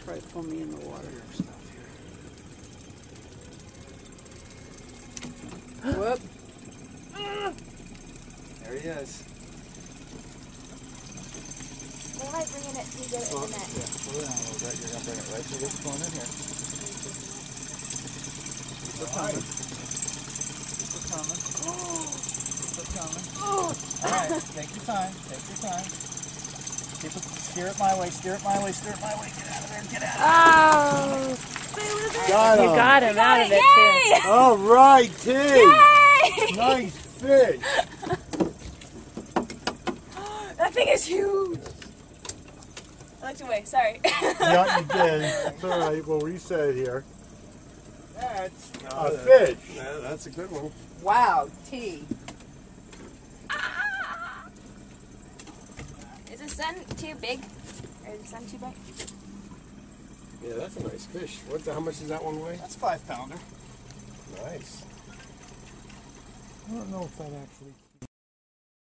probably pull me in the water. Whoop. There he is. Where am I bringing it to get it in the net? Yeah, pull it down a little bit. You're going to bring it right to this corner here. Keep it coming. Keep it coming. Keep it coming. Alright, take your time. Take your time. Keep it, steer it my way, steer it my way, steer it my way. Get out of there, get out of there. Oh! You got him out of it, too. All right, T. Yay! Nice fish. That thing is huge. I looked away, sorry. Yeah, you did. That's all right. We'll reset it here. That's A fish. Yeah, that's a good one. Wow, T. Is the sun too big? Or is the sun too bright? Yeah, that's a nice fish. How much does that one weigh? That's 5-pounder. Nice. I don't know if that actually